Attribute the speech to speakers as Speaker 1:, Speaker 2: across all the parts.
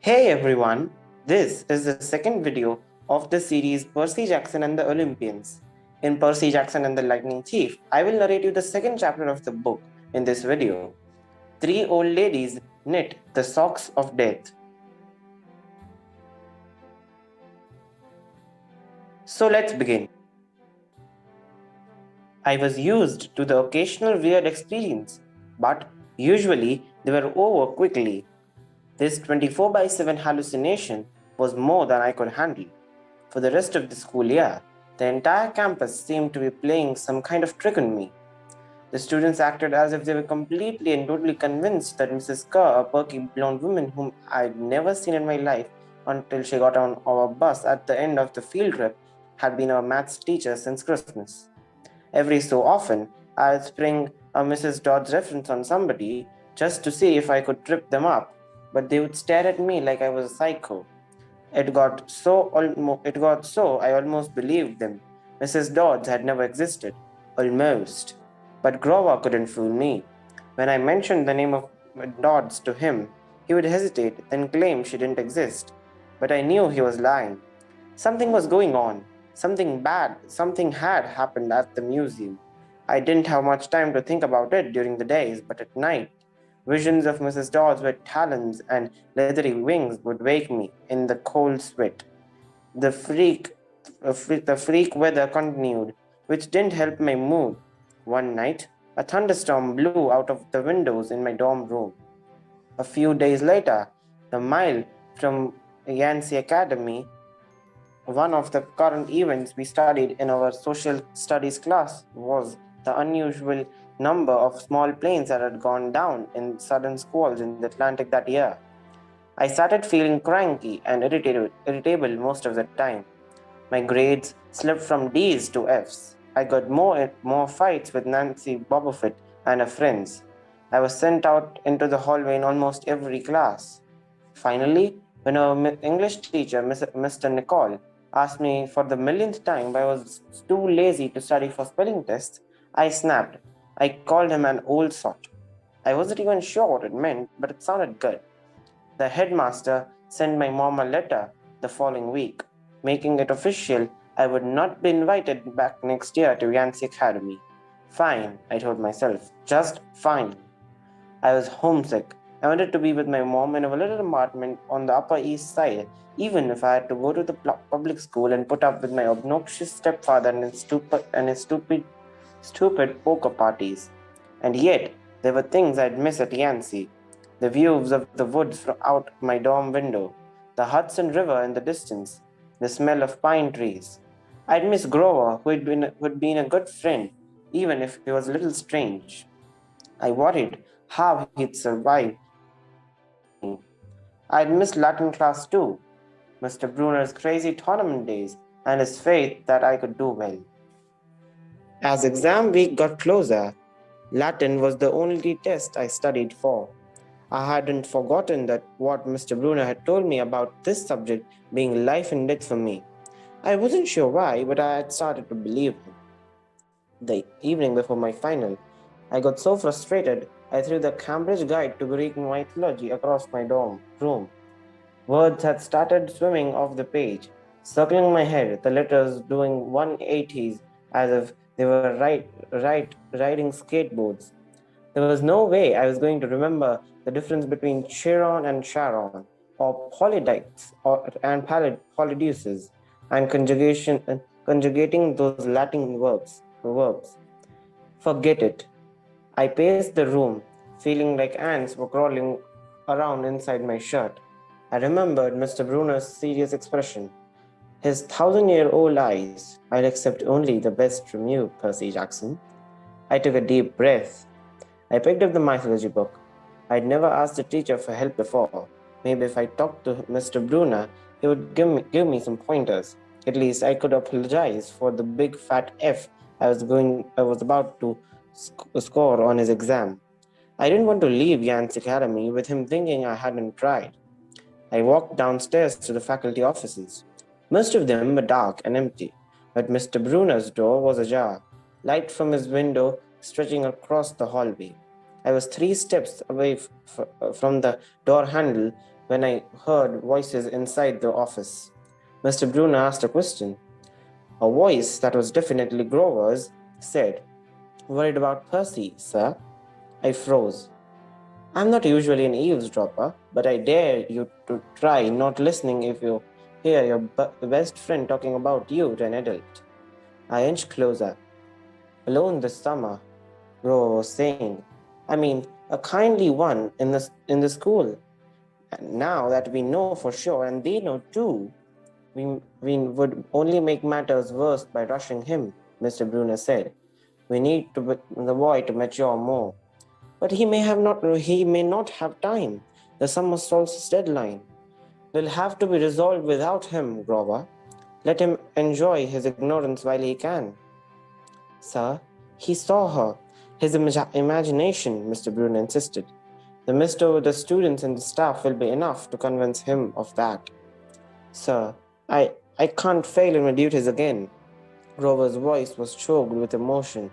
Speaker 1: Hey everyone, this is the second video of the series Percy Jackson and the Olympians. In Percy Jackson and the Lightning Thief, I will narrate you the second chapter of the book in this video. Three old ladies knit the socks of death. So let's begin. I was used to the occasional weird experience, but usually they were over quickly. This 24 by 7 hallucination was more than I could handle. For the rest of the school year, the entire campus seemed to be playing some kind of trick on me. The students acted as if they were completely and totally convinced that Mrs. Kerr, a perky blonde woman whom I'd never seen in my life until she got on our bus at the end of the field trip, had been our maths teacher since Christmas. Every so often, I'd spring a Mrs. Dodd's reference on somebody just to see if I could trip them up, but they would stare at me like I was a psycho. It got so I almost believed them. Mrs. Dodds had never existed. Almost. But Grover couldn't fool me. When I mentioned the name of Dodds to him, he would hesitate, then claim she didn't exist. But I knew he was lying. Something was going on. Something bad, something had happened at the museum. I didn't have much time to think about it during the days, but at night, visions of Mrs. Dodds with talons and leathery wings would wake me in the cold sweat. The freak weather continued, which didn't help my mood. One night, a thunderstorm blew out of the windows in my dorm room. A few days later, the mile from Yancey Academy, one of the current events we studied in our social studies class was the unusual number of small planes that had gone down in sudden squalls in the Atlantic that year. I started feeling cranky and irritable most of the time. My grades slipped from D's to F's. I got more fights with Nancy Bobofit and her friends. I was sent out into the hallway in almost every class. Finally, when our English teacher, Mr. Nicole, asked me for the millionth time why I was too lazy to study for spelling tests, I snapped. I called him an old sot. I wasn't even sure what it meant, but it sounded good. The headmaster sent my mom a letter the following week, making it official I would not be invited back next year to Yancey Academy. Fine, I told myself, just fine. I was homesick. I wanted to be with my mom in a little apartment on the Upper East Side, even if I had to go to the public school and put up with my obnoxious stepfather and his stupid poker parties. And yet, there were things I'd miss at Yancey. The views of the woods from out my dorm window, the Hudson River in the distance, the smell of pine trees. I'd miss Grover, who'd been a good friend, even if he was a little strange. I worried how he'd survive without me. I'd miss Latin class too, Mr. Bruner's crazy tournament days, and his faith that I could do well. As exam week got closer, Latin was the only test I studied for. I hadn't forgotten that what Mr. Bruner had told me about this subject being life and death for me. I wasn't sure why, but I had started to believe him. The evening before my final, I got so frustrated I threw the Cambridge Guide to Greek Mythology across my dorm room. Words had started swimming off the page, circling my head, the letters doing 180s as if they were riding skateboards. There was no way I was going to remember the difference between Chiron and Charon, or Polydites and Polydeuces, and conjugating those Latin verbs. Forget it. I paced the room, feeling like ants were crawling around inside my shirt. I remembered Mr. Bruner's serious expression. His 1,000-year-old eyes. I'll accept only the best from you, Percy Jackson. I took a deep breath. I picked up the mythology book. I'd never asked the teacher for help before. Maybe if I talked to Mr. Bruner, he would give me some pointers. At least I could apologize for the big fat F I was about to score on his exam. I didn't want to leave Yancey Academy with him thinking I hadn't tried. I walked downstairs to the faculty offices. Most of them were dark and empty, but Mr. Bruner's door was ajar, light from his window stretching across the hallway. I was 3 steps away from the door handle when I heard voices inside the office. Mr. Bruno asked a question. A voice that was definitely Grover's said, "Worried about Percy, sir?" I froze. I'm not usually an eavesdropper, but I dare you to try not listening if you hear your best friend talking about you to an adult. I inched closer. "Alone this summer," Grover was saying. "I mean, a kindly one in the school. And now that we know for sure, and they know too, we would only make matters worse by rushing him," Mr. Brunner said. "We need the boy to mature more. But he may not have time. The summer solstice deadline will have to be resolved without him, Grover. Let him enjoy his ignorance while he can." "Sir, he saw her. His imagination," Mr. Brunner insisted. "The mist over the students and the staff will be enough to convince him of that." "Sir, I can't fail in my duties again." Grover's voice was choked with emotion.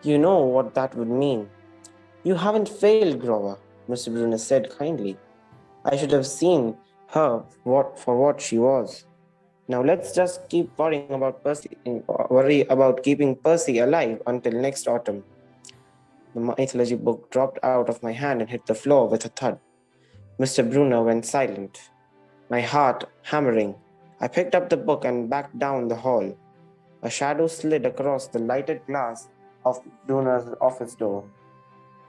Speaker 1: "You know what that would mean." "You haven't failed, Grover," Mr. Brunner said kindly. "I should have seen her for what she was. Now let's just keep worry about keeping Percy alive until next autumn." The mythology book dropped out of my hand and hit the floor with a thud. Mr. Brunner went silent, my heart hammering. I picked up the book and backed down the hall. A shadow slid across the lighted glass of Brunner's office door.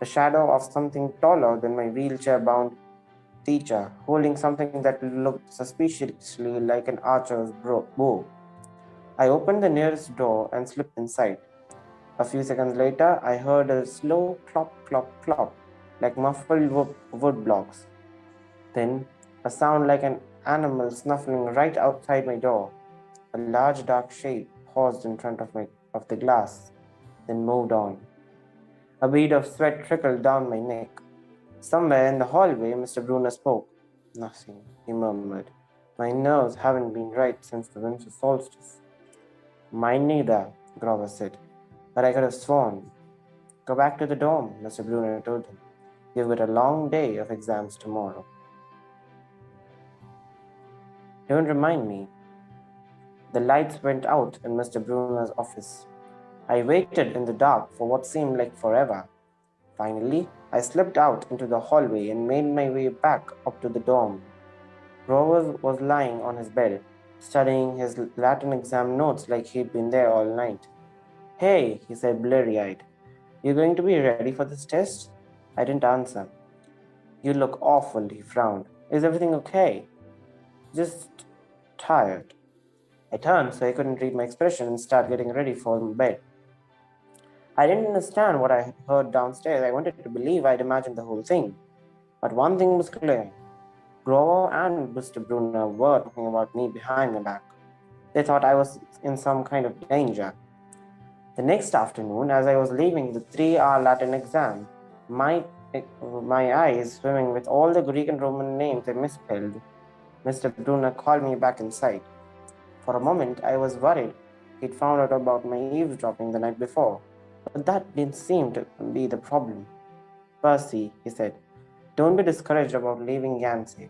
Speaker 1: The shadow of something taller than my wheelchair-bound teacher, holding something that looked suspiciously like an archer's bow. I opened the nearest door and slipped inside. A few seconds later, I heard a slow clop, clop, clop, like muffled wood blocks. Then, a sound like an animal snuffling right outside my door. A large dark shape paused in front of the glass, then moved on. A bead of sweat trickled down my neck. Somewhere in the hallway, Mr. Brunner spoke. "Nothing," he murmured. "My nerves haven't been right since the winter solstice." "Mine neither," Grover said. "But I could have sworn." "Go back to the dorm," Mr. Brunner told him. "You've got a long day of exams tomorrow." "Don't remind me." The lights went out in Mr. Brunner's office. I waited in the dark for what seemed like forever. Finally, I slipped out into the hallway and made my way back up to the dorm. Grover was lying on his bed, studying his Latin exam notes like he'd been there all night. "Hey," he said, blurry-eyed. "You going to be ready for this test?" I didn't answer. "You look awful," he frowned. "Is everything okay?" "Just tired." I turned so I couldn't read my expression and started getting ready for bed. I didn't understand what I heard downstairs. I wanted to believe I'd imagined the whole thing. But one thing was clear. Grover and Mr. Brunner were talking about me behind my back. They thought I was in some kind of danger. The next afternoon, as I was leaving the 3-hour Latin exam, my eyes swimming with all the Greek and Roman names I misspelled, Mr. Brunner called me back inside. For a moment, I was worried he'd found out about my eavesdropping the night before. But that didn't seem to be the problem. "Percy," he said, "don't be discouraged about leaving Yancey.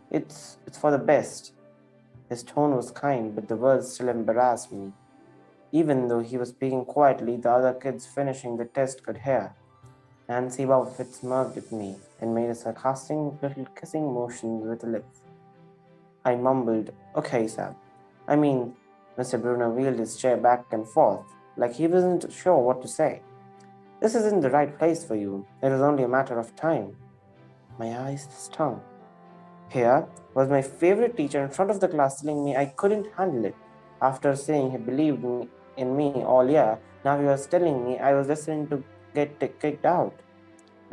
Speaker 1: It's for the best." His tone was kind, but the words still embarrassed me. Even though he was speaking quietly, the other kids finishing the test could hear. Nancy Buffett smirked at me and made a sarcastic little kissing motion with her lips. I mumbled, "Okay, Sam." I mean, Mr. Brunner wheeled his chair back and forth, like he wasn't sure what to say. "This isn't the right place for you. It is only a matter of time." My eyes stung. Here was my favorite teacher in front of the class telling me I couldn't handle it. After saying he believed in me all year, now he was telling me I was destined to get kicked out.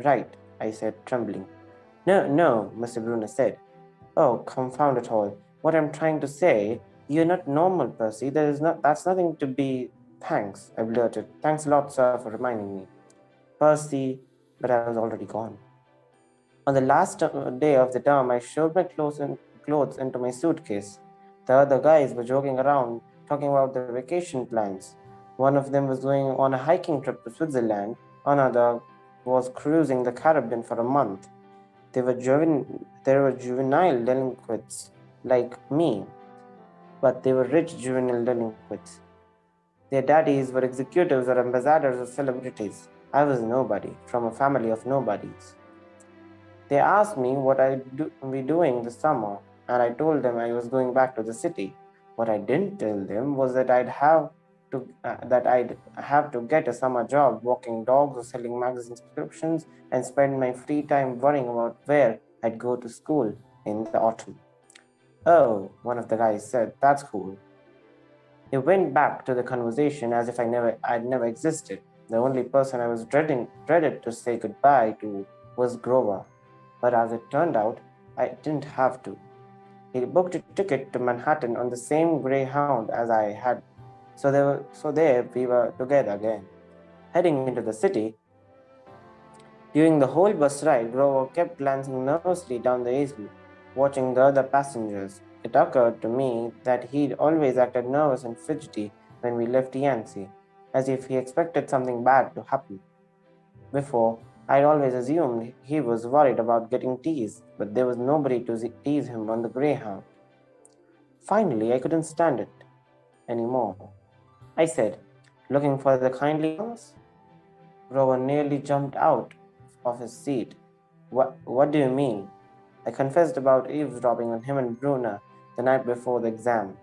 Speaker 1: "Right," I said, trembling. "No, no," Mr. Brunner said. "Oh, confound it all. What I'm trying to say, you're not normal, Percy. That's nothing to be..." "Thanks," I blurted. "Thanks a lot, sir, for reminding me." "Percy..." But I was already gone. On the last day of the term, I shoved my clothes into my suitcase. The other guys were joking around, talking about their vacation plans. One of them was going on a hiking trip to Switzerland. Another was cruising the Caribbean for a month. They were juvenile delinquents like me, but they were rich juvenile delinquents. Their daddies were executives or ambassadors or celebrities. I was nobody from a family of nobodies. They asked me what I'd be doing this summer, and I told them I was going back to the city. What I didn't tell them was that I'd have to get a summer job walking dogs or selling magazine subscriptions and spend my free time worrying about where I'd go to school in the autumn. Oh, one of the guys said, that's cool. He went back to the conversation as if I'd never existed. The only person I was dreaded to say goodbye to was Grover. But as it turned out, I didn't have to. He booked a ticket to Manhattan on the same Greyhound as I had. So there we were together again. Heading into the city, during the whole bus ride, Grover kept glancing nervously down the aisle, watching the other passengers. It occurred to me that he'd always acted nervous and fidgety when we left Yancey, as if he expected something bad to happen. Before, I'd always assumed he was worried about getting teased, but there was nobody to tease him on the Greyhound. Finally, I couldn't stand it anymore. I said, looking for the kindly ones? Grover nearly jumped out of his seat. What do you mean? I confessed about eavesdropping on him and Bruna the night before the exam.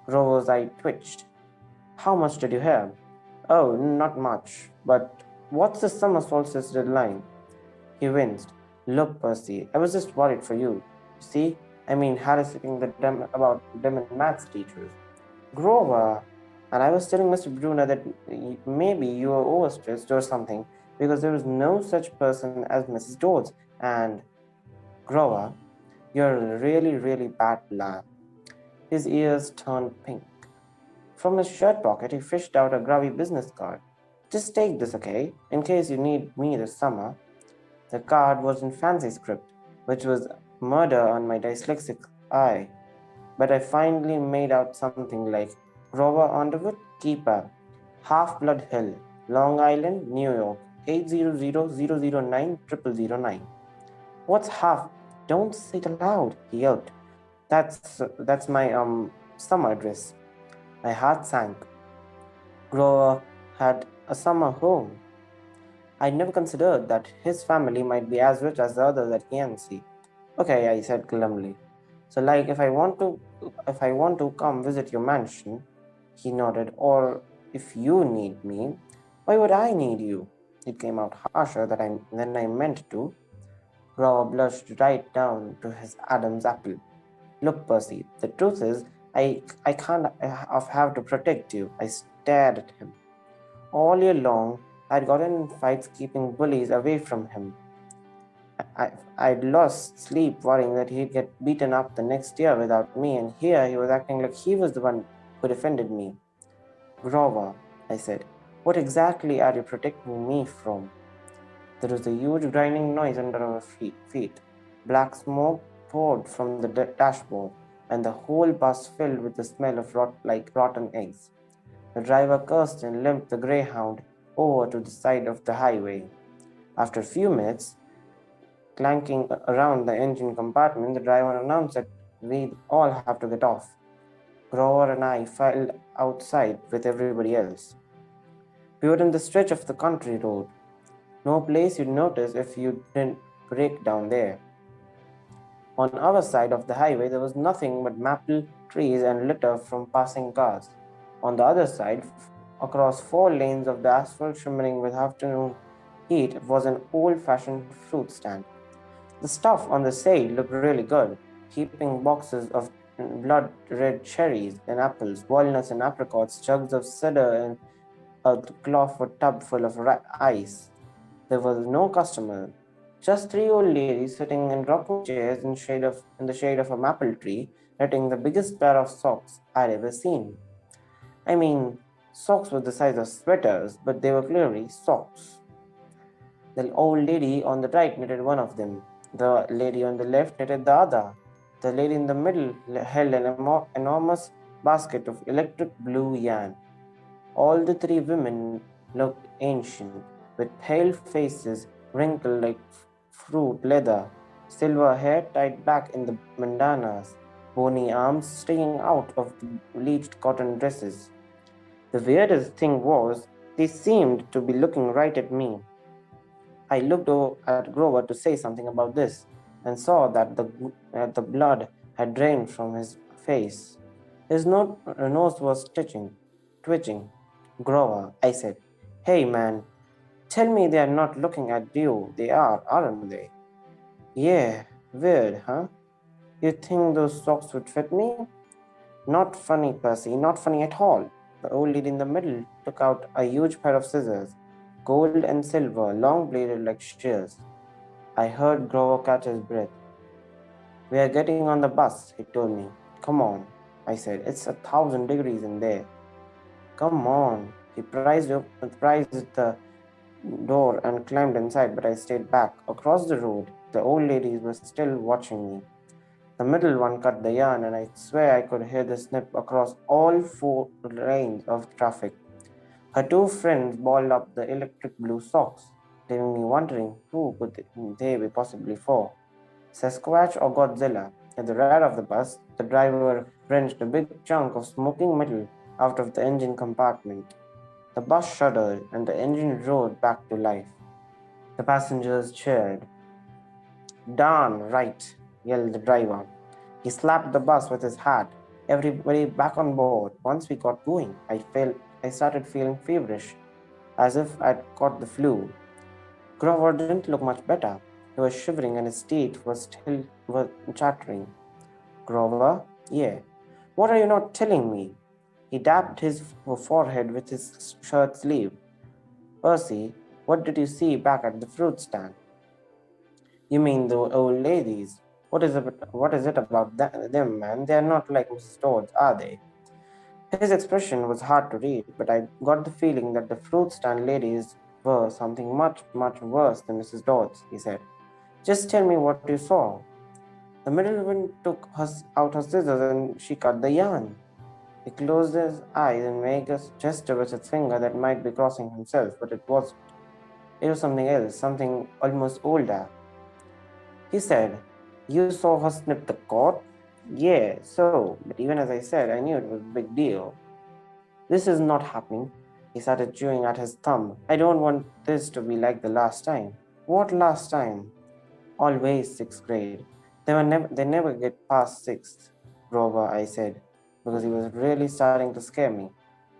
Speaker 1: Grover's eye twitched. How much did you hear? Oh, not much. But what's the summer solstice deadline? He winced. Look, Percy, I was just worried for you. You see, I mean, harassing about them and maths teachers. Grover, and I was telling Mr. Brunner that maybe you were overstressed or something because there was no such person as Mrs. Dodds. And Grover, you're a really, really bad lad. His ears turned pink. From his shirt pocket, he fished out a grubby business card. Just take this, okay, in case you need me this summer. The card was in fancy script, which was murder on my dyslexic eye. But I finally made out something like Grover Underwood, Keeper, Half-Blood Hill, Long Island, New York, 800-009-0009. What's half? Don't say it aloud, he yelped. That's my summer address. My heart sank. Grover had a summer home. I never considered that his family might be as rich as the others at Yancey. Okay, I said glumly. So like if I want to come visit your mansion, he nodded, or if you need me, why would I need you? It came out harsher than I meant to. Grover blushed right down to his Adam's apple. Look, Percy, the truth is, I can't have to protect you. I stared at him. All year long, I'd gotten in fights keeping bullies away from him. I'd lost sleep worrying that he'd get beaten up the next year without me, and here he was acting like he was the one who defended me. Grover, I said, what exactly are you protecting me from? There was a huge grinding noise under our feet. Black smoke poured from the dashboard, and the whole bus filled with the smell of rotten eggs. The driver cursed and limped the Greyhound over to the side of the highway. After a few minutes, clanking around the engine compartment, the driver announced that we'd all have to get off. Grover and I filed outside with everybody else. We were in the stretch of the country road. No place you'd notice if you didn't break down there. On our side of the highway, there was nothing but maple trees and litter from passing cars. On the other side, across 4 lanes of the asphalt shimmering with afternoon heat, was an old-fashioned fruit stand. The stuff on the side looked really good, heaping boxes of blood-red cherries and apples, walnuts and apricots, jugs of cider, and a cloth or tub full of ice. There was no customer, just 3 old ladies sitting in rocking chairs in the shade of a maple tree, knitting the biggest pair of socks I'd ever seen. I mean, socks were the size of sweaters, but they were clearly socks. The old lady on the right knitted one of them. The lady on the left knitted the other. The lady in the middle held an enormous basket of electric blue yarn. All the 3 women looked ancient, with pale faces wrinkled like fruit leather. silver hair tied back in the bandanas, bony arms sticking out of the bleached cotton dresses. The weirdest thing was, they seemed to be looking right at me. I looked over at Grover to say something about this and saw that the blood had drained from his face. His nose was twitching. Grover, I said, "Hey man, tell me they are not looking at you. They are, aren't they?" "Yeah, weird, huh? You think those socks would fit me?" "Not funny, Percy, not funny at all." The old lady in the middle took out a huge pair of scissors, gold and silver, long bladed like shears. I heard Grover catch his breath. "We are getting on the bus," he told me. "Come on," I said. "It's 1,000 degrees in there." "Come on." He prized the door and climbed inside, but I stayed back. Across the road, the old ladies were still watching me. The middle one cut the yarn, and I swear I could hear the snip across all 4 lanes of traffic. Her 2 friends balled up the electric blue socks, leaving me wondering who could they be possibly for. Sasquatch or Godzilla? At the rear of the bus, the driver wrenched a big chunk of smoking metal out of the engine compartment. The bus shuddered, and the engine roared back to life. The passengers cheered. "Darn right," yelled the driver. He slapped the bus with his hat. "Everybody back on board." Once we got going, I started feeling feverish, as if I'd caught the flu. Grover didn't look much better. He was shivering and his teeth were chattering. "Grover? Yeah. What are you not telling me?" He dabbed his forehead with his shirt sleeve. "Percy, what did you see back at the fruit stand?" "You mean the old ladies? What is it about them, man? They are not like Mrs. Todd's, are they?" His expression was hard to read, but I got the feeling that the fruit stand ladies were something much, much worse than Mrs. Dodds, he said. "Just tell me what you saw." The middle woman took out her scissors and she cut the yarn. He closed his eyes and made a gesture with his finger that might be crossing himself, but it wasn't. It was something else, something almost older. He said, "You saw her snip the cord?" "Yeah, so, but even as I said, I knew it was a big deal. This is not happening." He started chewing at his thumb. "I don't want this to be like the last time." "What last time?" "Always sixth grade. They never get past sixth." "Grover," I said, because he was really starting to scare me.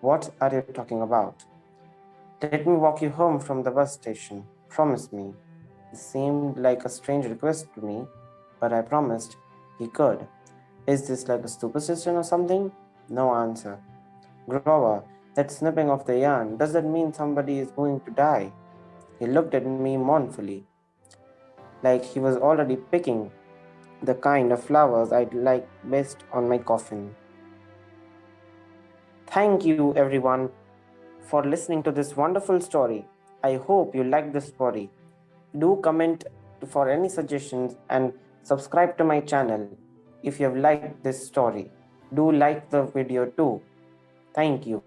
Speaker 1: "What are you talking about?" "Let me walk you home from the bus station. Promise me." It seemed like a strange request to me, but I promised he could. "Is this like a superstition or something?" No answer. "Grover, that snipping of the yarn, does that mean somebody is going to die?" He looked at me mournfully, like he was already picking the kind of flowers I'd like best on my coffin. Thank you, everyone, for listening to this wonderful story. I hope you liked this story. Do comment for any suggestions and subscribe to my channel if you have liked this story. Do like the video too. Thank you.